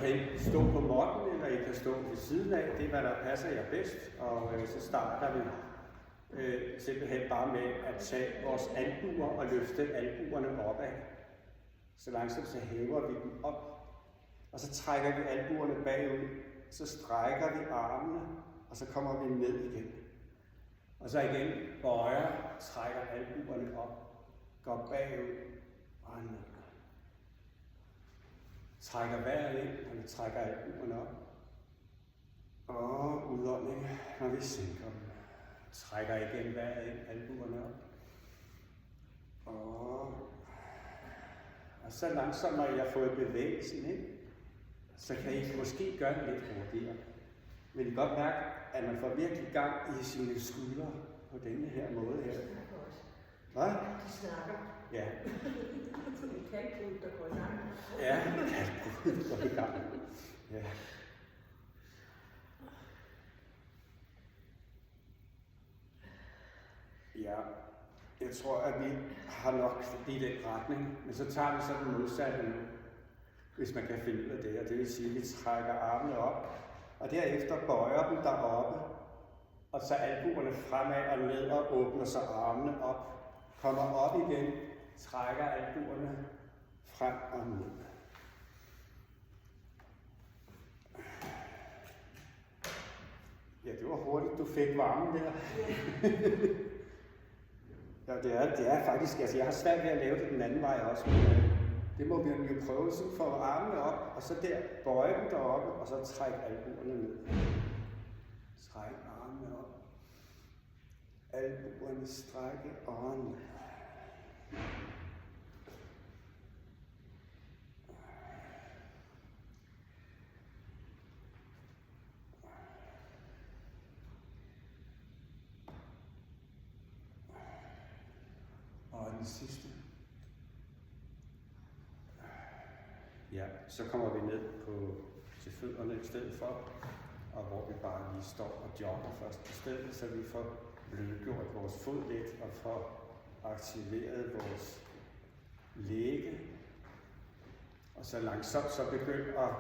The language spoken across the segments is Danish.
kan ikke stå på måtten, eller I kan stå ved siden af. Det er, hvad der passer jer bedst. Og så starter vi simpelthen bare med at tage vores albuer og løfte albuerne opad. Så langsomt så hæver vi dem op. Og så trækker vi albuerne bagud. Så strækker vi armene, og så kommer vi ned igen. Og så igen bøjer, trækker albuerne op, går bagud og ned. Trækker vejret ind, og vi trækker albuerne op. Og udånding, når vi sænker dem. Trækker igen vejret ind, albuerne op. Og så langsomt, når I har fået bevægelsen ind, så kan I måske gøre det lidt hurtigere. Vil I godt mærke, at man får virkelig gang i sine skuldre på denne her måde her. Hvad? De snakker. Ja. Det er kalkbrud, der går i gang. Ja, kalkbrud, der går i gang. Ja. Ja, jeg tror, at vi har nok i den retning, men så tager vi så den modsatte nu, hvis man kan finde ud af det, og det vil sige, at vi trækker armene op, og derefter bøjer dem deroppe, og så albuerne fremad og ned og åbner så armene op, kommer op igen, trækker albuerne frem og ned. Ja, det var hurtigt, du fik varmen der. Ja, det er faktisk, altså jeg har svært ved at lave det den anden vej også, men det må vi jo prøve, så få armene op, og så der bøje dem deroppe, og så træk albuerne ned. Træk armene op. Albuerne strække og ned. Og den sidste. Ja, så kommer vi ned til fødderne i stedet for, og hvor vi bare lige står og jogger først på stedet, så vi får blødgjort vores fod lidt og får aktiveret vores læge. Og så langsomt så begynd at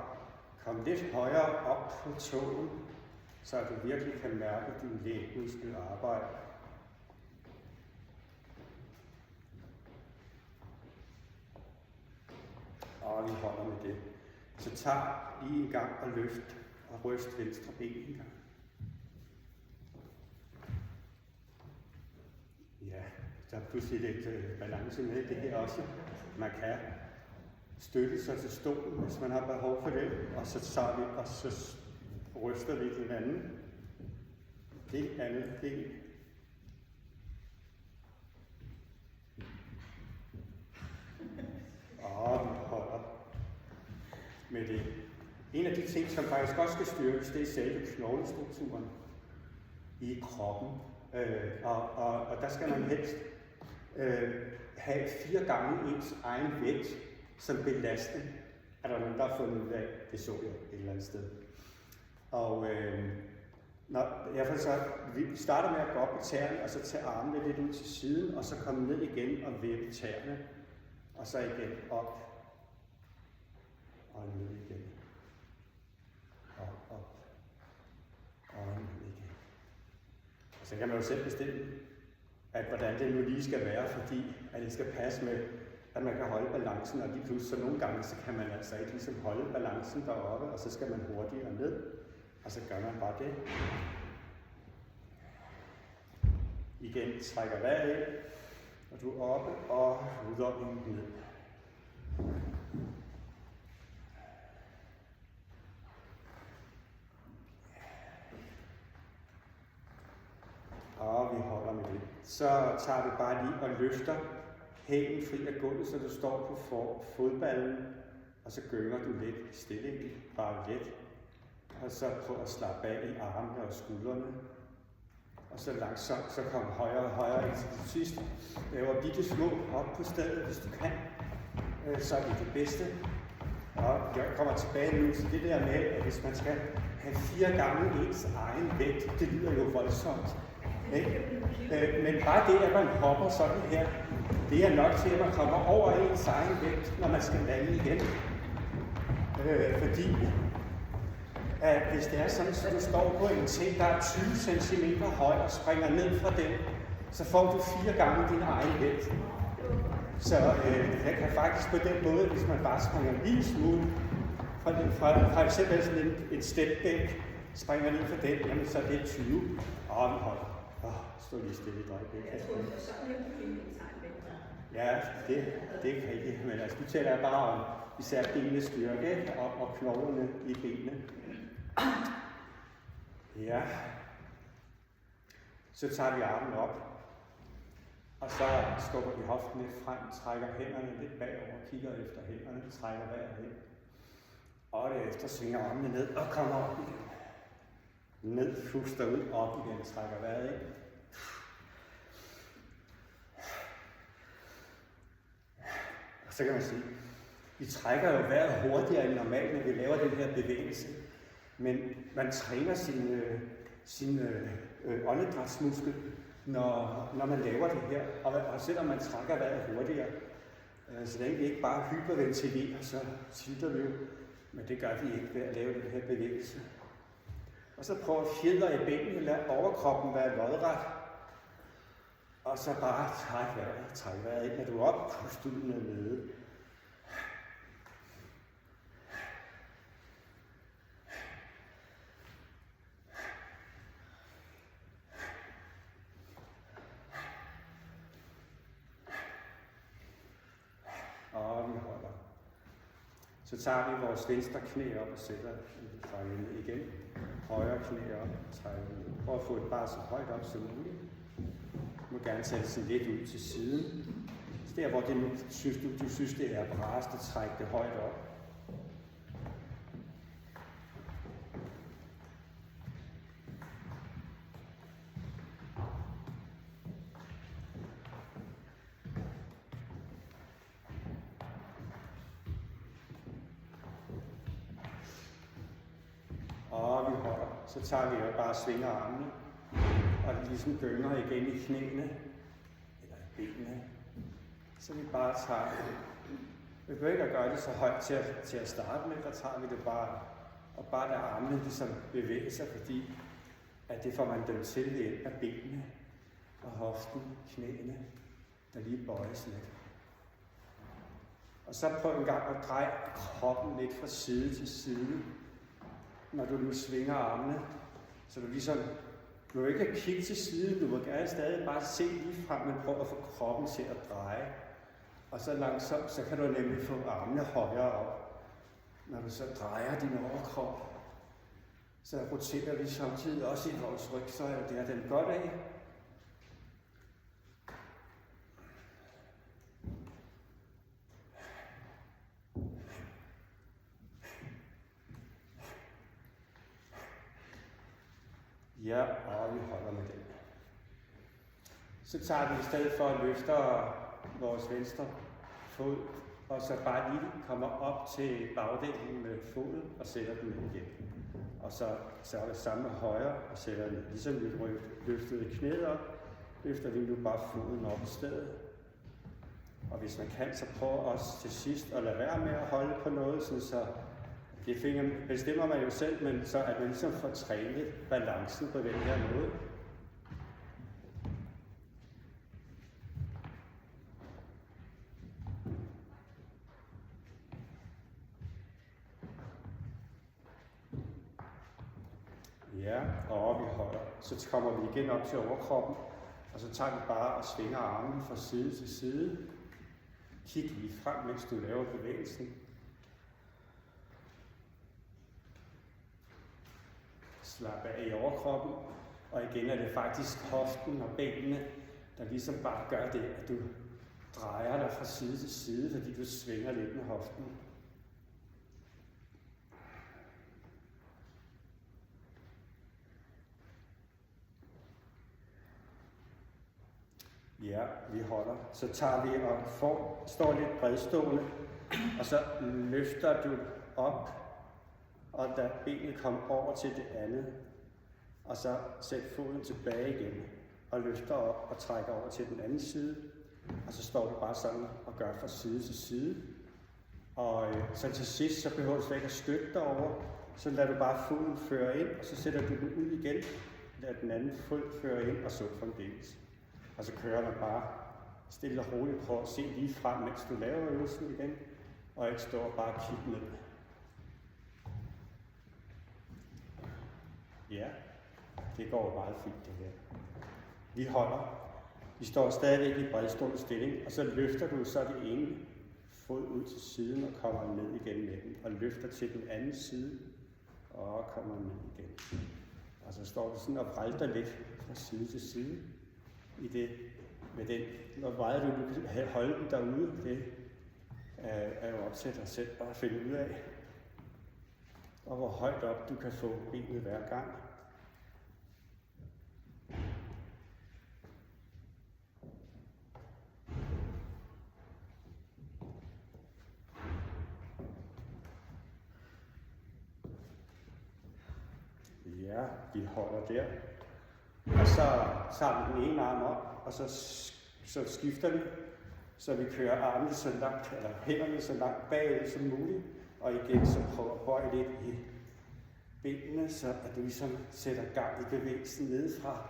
komme lidt højere op på tåen, så du virkelig kan mærke din lægmuskel arbejde. Og vi holder med det. Så tag lige en gang og løft og ryst venstre ben en gang. Ja, der er pludselig lidt balance med det her også. Man kan støtte sig til stolen, hvis man har behov for det, og så tager vi, og så ryster vi den anden. Det andet ben. Og vi holder med det. En af de ting, som faktisk også skal styrkes, det er selve knoglestrukturen i kroppen. Og der skal man helst have 4 gange ens egen vægt som belastning. Er der nogen, der har fundet ud af? Det så jeg et eller andet sted. Og vi starter med at gå op på tæerne, og så tage armene lidt ud til siden, og så komme ned igen og vippe tæerne. Og så igen op. Og ned igen. Og op. Og ned igen. Og så kan man jo selv bestemme, hvordan det nu lige skal være, fordi at det skal passe med, at man kan holde balancen, og lige pludselig så nogle gange, så kan man altså ikke ligesom holde balancen deroppe, og så skal man hurtigere ned, og så gør man bare det. Igen trækker vejret ind, og du er oppe og udåndingen ned. Og vi holder med det. Så tager vi bare lige og løfter hælen fri af gulvet, så du står på fodballen, og så gynger du lidt i stillingen, bare lidt. Og så prøv at slappe af i armene og skuldrene. Og så langsomt, så kom højere og højere indtil det sidste. Laver bitte små op på stedet, hvis du kan. Så er det det bedste. Og jeg kommer tilbage nu til det der med, at hvis man skal have 4 gange ens egen vægt, det lyder jo voldsomt. Men bare det, at man hopper sådan her, det er nok til, at man kommer over ens egen vægt, når man skal lande igen. Fordi at hvis det er sådan, at du står på en ting, der er 20 cm høj og springer ned fra den, så får du 4 gange din egen vægt. Så det kan faktisk på den måde, hvis man bare springer en lille smule fra eksempel sådan en stepbænk, springer ned fra den, jamen så er det 20. Vi holder. Stå lige stille et øjeblik. Jeg tror, det er sådan, at du finder en tegnbænk. Ja, det kan ikke. Men altså, nu taler jeg bare om især benenes styrke og knoglerne i benene. Ja. Så tager vi armen op. Og så skubber vi hoften lidt frem, trækker hænderne lidt bagover, kigger efter hænderne, trækker vejret hen. Og derefter svinger armene ned og kommer op igen. Ned, puster ud, op igen, trækker vejret ind. Og så kan man sige, vi trækker jo vejret hurtigere end normalt, når vi laver den her bevægelse. Men man træner sin åndedrætsmuskel, når man laver det her. Og selvom man trækker vejret hurtigere, så længe vi ikke bare hyperventilerer, så tilter vi jo. Men det gør vi ikke ved at lave den her bevægelse. Og så prøv at fjeder i benene, lad overkroppen være lodret. Og så bare træk vejret ind. Når du er op, pust ud nede. Og vi holder. Så tager vi vores venstre knæ op og sætter trækker ned igen. Højre knæ op og trækker ned. Prøv at få det bare så højt op som muligt. Du må gerne tage det sådan lidt ud til siden. Så der hvor det nu du synes det er brast at trække det højt op. Og vi holder. Så tager vi og bare svinger armene, og det ligesom gynger igen i knæene, eller i benene. Så vi bare tager, vi behøver ikke at gøre det så højt til at starte med, der tager vi det bare, og bare der armene ligesom bevæger sig, fordi at det får man dem til ved hjælp af benene og hoften, knæene, der lige bøjes lidt. Og så prøv en gang at dreje kroppen lidt fra side til side, når du nu svinger armene, så du ligesom, du vil ikke kigge til siden, du vil gerne stadig bare se lige frem, men prøv at få kroppen til at dreje. Og så langsomt, så kan du nemlig få armene højere op. Når du så drejer din overkrop, så roterer vi samtidig også i vores rygsøjle, det er den godt af. Ja, og vi holder med den. Så tager vi i stedet for at løfte vores venstre fod, og så bare lige kommer op til bagdelen med foden og sætter den ned igen. Og så er det samme med højre og sætter den, ligesom vi løftede knæet op, løfter vi nu bare foden op i stedet. Og hvis man kan, så prøv også til sidst at lade være med at holde på noget, sådan så det bestemmer man jo selv, men så at man ligesom får trænet balancen på den her måde. Ja, og vi holder. Så kommer vi igen op til overkroppen, og så tager vi bare og svinger armen fra side til side. Kig lige frem, mens du laver bevægelsen. Slap af i overkroppen, og igen er det faktisk hoften og benene, der ligesom bare gør det, at du drejer dig fra side til side, fordi du svinger lidt med hoften. Ja, vi holder. Så tager vi og står lidt bredstående, og så løfter du op, og da benet kommer over til det andet, og så sæt foden tilbage igen, og løfter op og trækker over til den anden side, og så står du bare sådan og gør fra side til side. Og så til sidst, så behøver du slet ikke at støtte dig over. Så lader du bare foden føre ind, og så sætter du den ud igen. Lad den anden fod føre ind, og så fremdeles. Og så kører du bare stille og roligt. Prøv at se lige frem, mens du laver øvelsen igen. Og ikke stå og bare kigge ned. Ja, det går meget fint det her. Vi holder. Vi står stadigvæk i bredstående stilling, og så løfter du så det ene fod ud til siden og kommer ned igen med den. Og løfter til den anden side og kommer ned igen. Og så står du sådan og vrælter lidt fra side til side i det med den. Hvor meget du kan holde den derude, det er jo op til dig selv at finde ud af. Og hvor højt op du kan få benet hver gang. Ja, vi holder der. Og så tager vi den ene arm op, og så skifter vi, så vi kører armene så langt, eller hænderne så langt bagud som muligt. Og igen så prøver at bøje lidt i benene, så at du ligesom sætter gang i bevægelsen nedefra.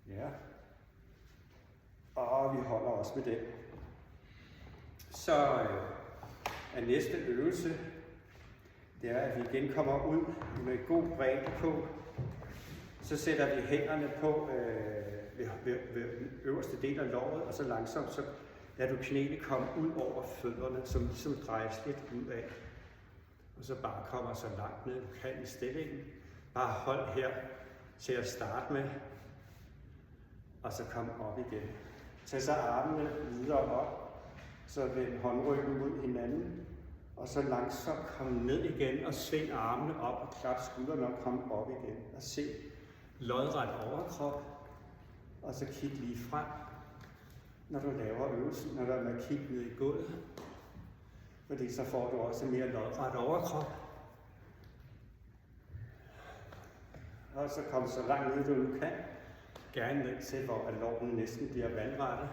Ja. Og vi holder også med den. Så er næste øvelse, det er, at vi igen kommer ud med god bredde på. Så sætter vi hænderne på ved øverste del af låret, og så langsomt så lader du knæene komme ud over fødderne, som ligesom drejes lidt ud af. Og så bare kommer så langt ned du kan i stillingen. Bare hold her til at starte med, og så kom op igen. Tag så armene videre op, så vend håndryggen mod hinanden, og så langsomt kom ned igen og sving armene op og klap skuldrene og kom op igen. Og se lodret overkrop, og så kig lige frem, når du laver øvelsen, når du er med at kigge ned i gulvet. Fordi så får du også mere lodret overkrop. Og så kom så langt ned du nu kan. Gerne ned til, hvor lårene næsten bliver vandrette.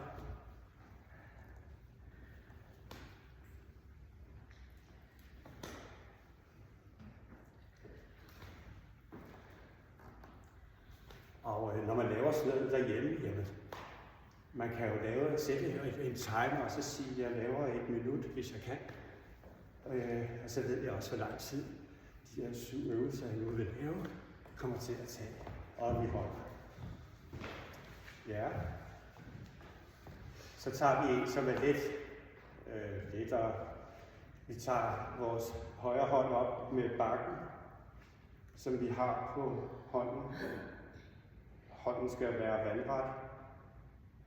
Og når man laver sådan noget derhjemme, jamen, man kan jo sætte en timer og så sige, at jeg laver 1 minut, hvis jeg kan. Og så ved jeg også, hvor lang tid de her 7 øvelser, jeg nu vil lave, kommer til at tage. Og vi holder. Ja. Så tager vi en, som er lidt lettere. Vi tager vores højre hånd op med bakken, som vi har på hånden. Hånden skal være vandret.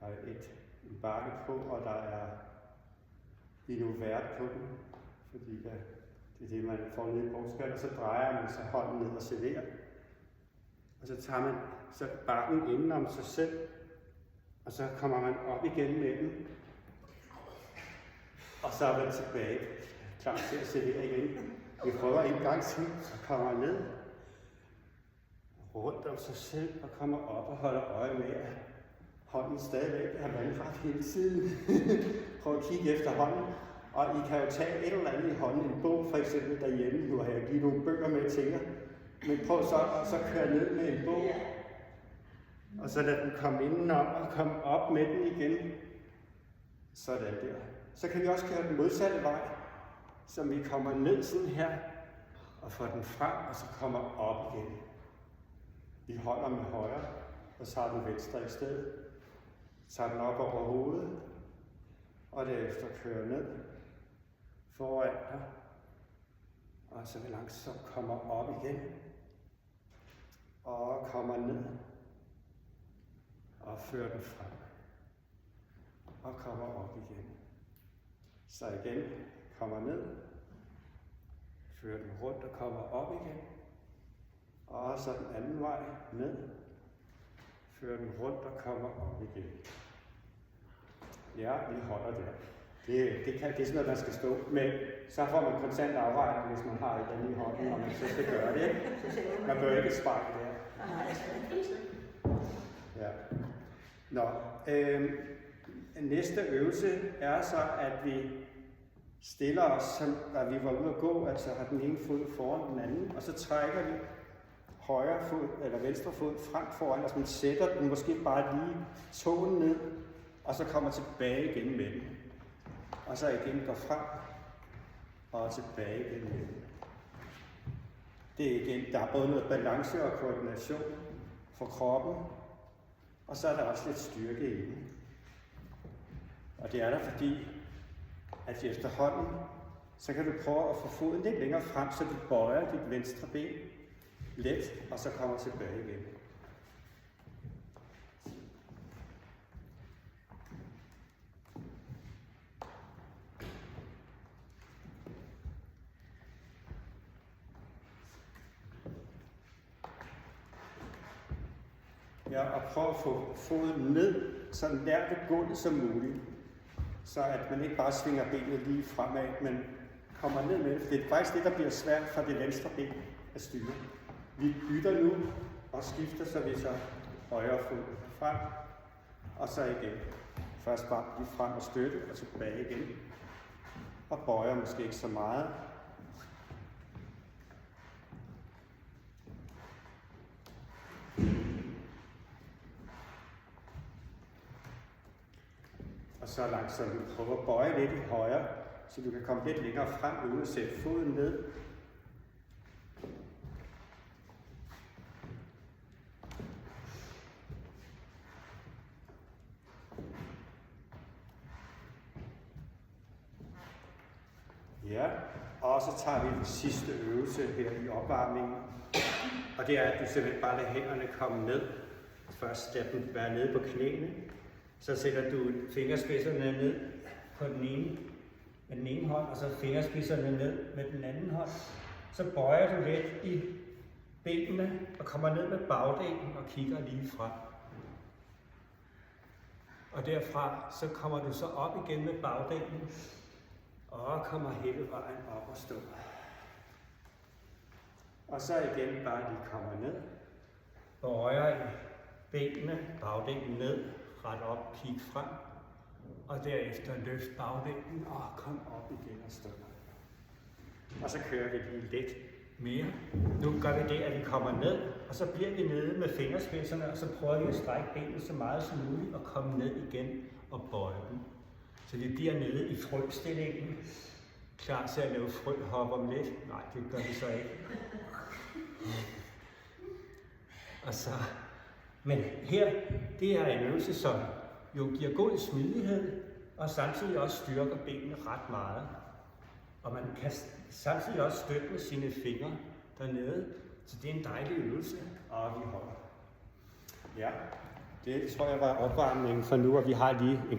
Der er en bakke på, og der er lige nu vært på den, fordi det er det, man får ned i brugskald. Og så drejer man så hånden ned og serverer. Og så tager man så bakken inden om sig selv, og så kommer man op igen med den. Og så er man tilbage, klar til at servere igen. Vi prøver en gang til, så kommer man ned, rundt om sig selv og kommer op og holder øje med, at hånden stadigvæk er vandret hele tiden. Prøv at kigge efter hånden. Og I kan jo tage et eller andet i hånden, en bog for eksempel derhjemme. Nu har jeg givet nogle bøger med til jer. Men prøv så køre ned med en bog. Og så lad den komme indenom og komme op med den igen. Sådan der. Så kan vi også køre den modsatte vej, så vi kommer ned sådan her og får den frem, og så kommer op igen. Vi holder med højre, og så tager du venstre i stedet. Tager den op over hovedet, og derefter kører ned foran dig. Og så vi langsomt kommer op igen, og kommer ned, og fører den frem, og kommer op igen. Så igen, kommer ned, fører den rundt og kommer op igen, og så den anden vej ned, fører den rundt og kommer op igen. Ja, vi holder der. Det er sådan noget, man skal stå med. Så får man konstant afregning, hvis man har et andet i hånden, og man så skal gøre det. Ikke? Man bør ikke spejle der. Ja. Nå, næste øvelse er så, at vi stiller os, som da vi var ude at gå, altså har den ene fod foran den anden, og så trækker vi højre fod eller venstre fod frem foran, altså man sætter den måske bare lige tåen ned, og så kommer tilbage igen med den. Og så igen går frem og tilbage igen med den. Det er igen, der er både noget balance og koordination for kroppen, og så er der også lidt styrke i den. Og det er der fordi, at efterhånden, så kan du prøve at få foden lidt længere frem, så du bøjer dit venstre ben let, og så kommer tilbage igen. Ja, og prøv at få foden ned, så nær ved gulvet som muligt. Så at man ikke bare svinger benet lige fremad, men kommer ned med det. For det er faktisk det, der bliver svært for det venstre ben at styre. Vi bytter nu og skifter, så vi så højre fod frem, og så igen. Først bare lige frem og støtte, og tilbage igen. Og bøjer måske ikke så meget. Og så langsomt du prøver at bøje lidt i højre, så du kan komme lidt længere frem, uden at sætte foden ned. Ja, og så tager vi den sidste øvelse her i opvarmningen. Og det er, at du simpelthen bare lader hænderne komme ned. Først lad dem være nede på knæene. Så sætter du fingerspidserne ned på med den ene hånd, og så fingerspidserne ned med den anden hånd. Så bøjer du lidt i benene og kommer ned med bagdelen og kigger lige frem. Og derfra så kommer du så op igen med bagdelen og kommer hele vejen op og stå. Og så igen bare lige kommer ned. Bøjer i benene, bagdelen ned. Ret op, kig frem, og derefter løft bagdelen og kom op igen og stå. Og så kører vi lige lidt mere. Nu gør vi det, at vi kommer ned, og så bliver vi nede med fingerspidserne, og så prøver vi at strække benet så meget som muligt og komme ned igen og bøje dem. Så vi bliver nede i frøstillingen, klar til at lave frøhop om lidt. Nej, det gør vi så ikke. Og så men her, det er en øvelse, som jo giver god smidighed, og samtidig også styrker benene ret meget. Og man kan samtidig også støtte med sine fingre dernede, så det er en dejlig øvelse, og vi holder. Ja, det tror jeg var opvarmningen for nu, og vi har lige en